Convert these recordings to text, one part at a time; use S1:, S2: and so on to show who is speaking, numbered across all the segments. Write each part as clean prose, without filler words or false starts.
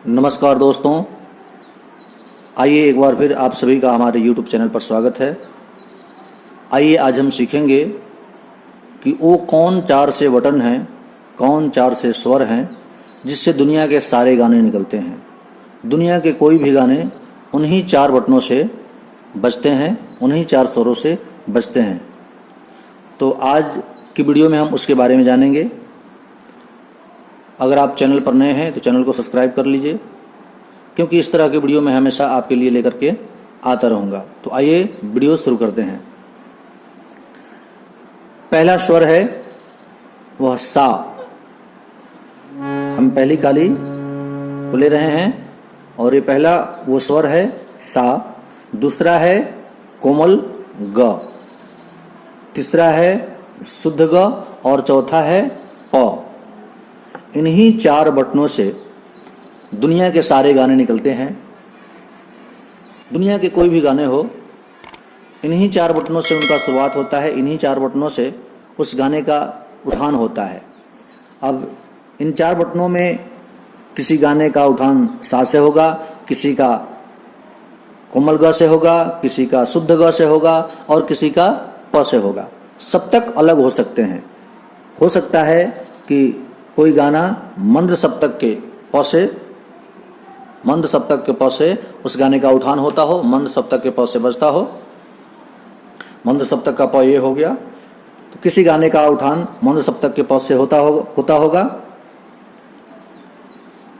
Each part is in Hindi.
S1: नमस्कार दोस्तों, आइए एक बार फिर आप सभी का हमारे YouTube चैनल पर स्वागत है। आइए आज हम सीखेंगे कि वो कौन चार से बटन हैं, कौन चार से स्वर हैं जिससे दुनिया के सारे गाने निकलते हैं। दुनिया के कोई भी गाने उन्हीं चार बटनों से बजते हैं, उन्हीं चार स्वरों से बजते हैं। तो आज की वीडियो में हम उसके बारे में जानेंगे। अगर आप चैनल पर नए हैं तो चैनल को सब्सक्राइब कर लीजिए, क्योंकि इस तरह की वीडियो मैं हमेशा आपके लिए लेकर के आता रहूँगा। तो आइए वीडियो शुरू करते हैं। पहला स्वर है वह सा। हम पहली काली को ले रहे हैं और ये पहला वो स्वर है सा। दूसरा है कोमल ग, तीसरा है शुद्ध ग और चौथा है प। इन्हीं चार बटनों से दुनिया के सारे गाने निकलते हैं। दुनिया के कोई भी गाने हो, इन्हीं चार बटनों से उनका शुरुआत होता है, इन्हीं चार बटनों से उस गाने का उठान होता है। अब इन चार बटनों में किसी गाने का उठान सा से होगा, किसी का कोमल ग से होगा, किसी का शुद्ध ग से होगा और किसी का प से होगा। सप्तक अलग हो सकते हैं। हो सकता है कि कोई गाना मंद सप्तक के प से उस गाने का उठान होता हो, मंद सप्तक के प से बजता हो। मंद सप्तक का प ये हो गया, तो किसी गाने का उठान मंद सप्तक के प से होता होगा।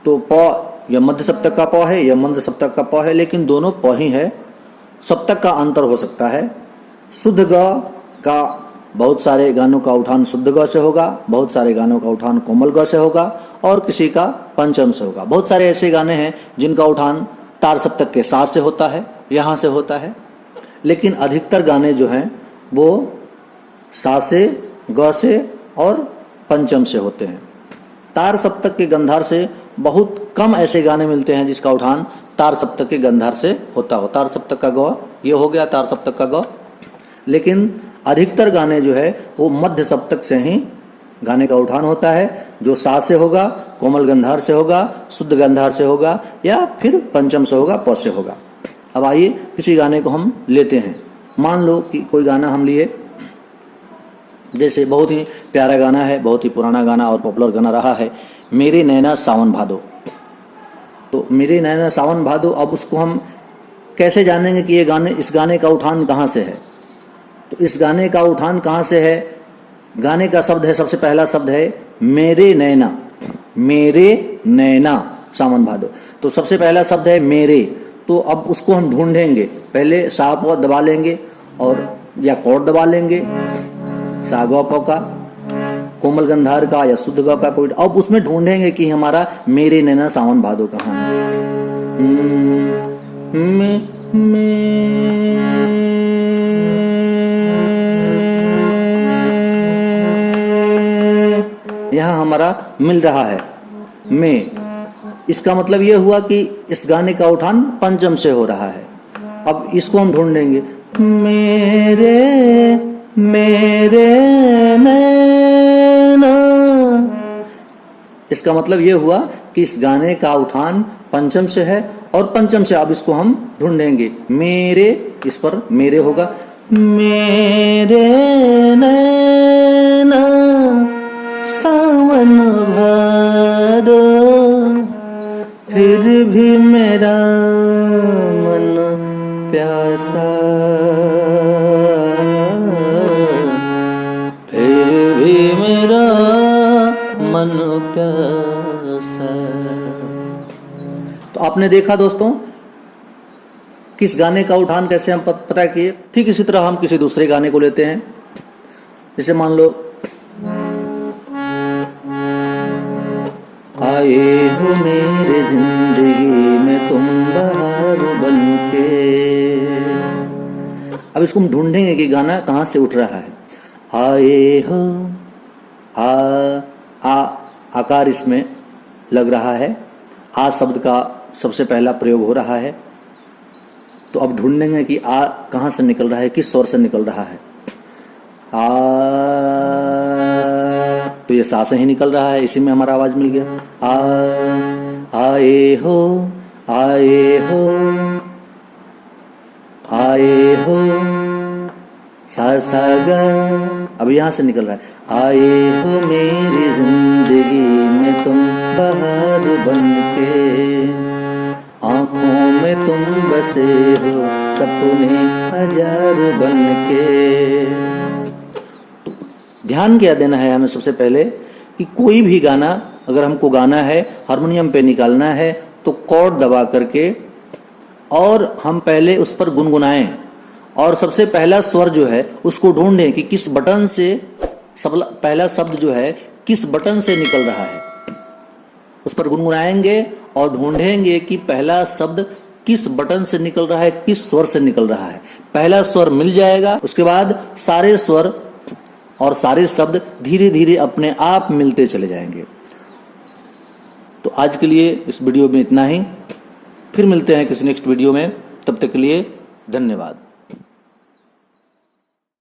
S1: तो प या मध्य सप्तक का प है या मंद सप्तक का प है, लेकिन दोनों प ही है। सप्तक का अंतर हो सकता है। शुद्ध ग का बहुत सारे गानों का उठान शुद्ध ग से होगा, बहुत सारे गानों का उठान कोमल ग से होगा और किसी का पंचम से होगा। बहुत सारे ऐसे गाने हैं जिनका उठान तार सप्तक के सा से होता है, यहाँ से होता है, लेकिन अधिकतर गाने जो हैं वो सा से, ग से और पंचम से होते हैं। तार सप्तक के गंधार से बहुत कम ऐसे गाने मिलते हैं जिसका उठान तार सप्तक के गंधार से होता हो। तार सप्तक का ग ये हो गया, तार सप्तक का ग। लेकिन अधिकतर गाने जो है वो मध्य सप्तक से ही गाने का उठान होता है, जो सा से होगा, कोमल गंधार से होगा, शुद्ध गंधार से होगा या फिर पंचम से होगा, प से होगा। अब आइए किसी गाने को हम लेते हैं। मान लो कि कोई गाना हम लिए, जैसे बहुत ही प्यारा गाना है, बहुत ही पुराना गाना और पॉपुलर गाना रहा है, मेरे नैना सावन भादो। तो मेरे नैना सावन भादो, अब उसको हम कैसे जानेंगे कि ये गाने, इस गाने का उठान कहाँ से है? तो इस गाने का उठान कहाँ से है? गाने का शब्द है, सबसे पहला शब्द है मेरे नैना। मेरे नैना सावन भादो, तो सबसे पहला शब्द है मेरे। तो अब उसको हम ढूंढेंगे। पहले सा प दबा लेंगे और या कॉर्ड दबा लेंगे, सा ग प का, कोमल गंधार का या शुद्ध ग का कोई। अब उसमें ढूंढेंगे कि हमारा मेरे नैना सावन भादो कहाँ है। यहाँ हमारा मिल रहा है में। इसका मतलब यह हुआ कि इस गाने का उठान पंचम से हो रहा है। अब इसको हम ढूंढेंगे, मेरे मेरे नैना। इसका मतलब यह हुआ कि इस गाने का उठान पंचम से है और पंचम से अब इसको हम ढूंढेंगे। मेरे, इस पर मेरे होगा, मेरे नैना सावन भादो, फिर भी मेरा मन प्यासा, फिर भी मेरा मन प्यासा। तो आपने देखा दोस्तों, किस गाने का उठान कैसे हम पता किए। ठीक इसी तरह हम किसी दूसरे गाने को लेते हैं। जैसे मान लो, आए हो मेरे जिंदगी में तुम बहार बनके। अब इसको हम ढूंढेंगे कि गाना कहाँ से उठ रहा है। आए हो, आ आकार इसमें लग रहा है, आ शब्द का सबसे पहला प्रयोग हो रहा है। तो अब ढूंढेंगे कि आ कहाँ से निकल रहा है, किस स्वर से निकल रहा है। आ, तो ये सा से ही निकल रहा है, इसी में हमारा आवाज मिल गया। आ आ आए हो आए हो आए हो, सा सा गा। अब यहां से निकल रहा है, आए हो मेरी जिंदगी में तुम बहार बनके, आंखों में तुम बसे हो सपने हजार बनके। तो ध्यान क्या देना है हमें सबसे पहले कि कोई भी गाना अगर हमको गाना है, हारमोनियम पे निकालना है, तो कॉर्ड दबा करके और हम पहले उस पर गुनगुनाएं और सबसे पहला स्वर जो है उसको ढूंढें कि किस बटन से पहला शब्द जो है किस बटन से निकल रहा है। उस पर गुनगुनाएंगे और ढूंढेंगे कि पहला शब्द किस बटन से निकल रहा है, किस स्वर से निकल रहा है। पहला स्वर मिल जाएगा, उसके बाद सारे स्वर और सारे शब्द धीरे धीरे अपने आप मिलते चले जाएंगे। तो आज के लिए इस वीडियो में इतना ही, फिर मिलते हैं किसी नेक्स्ट वीडियो में। तब तक के लिए धन्यवाद।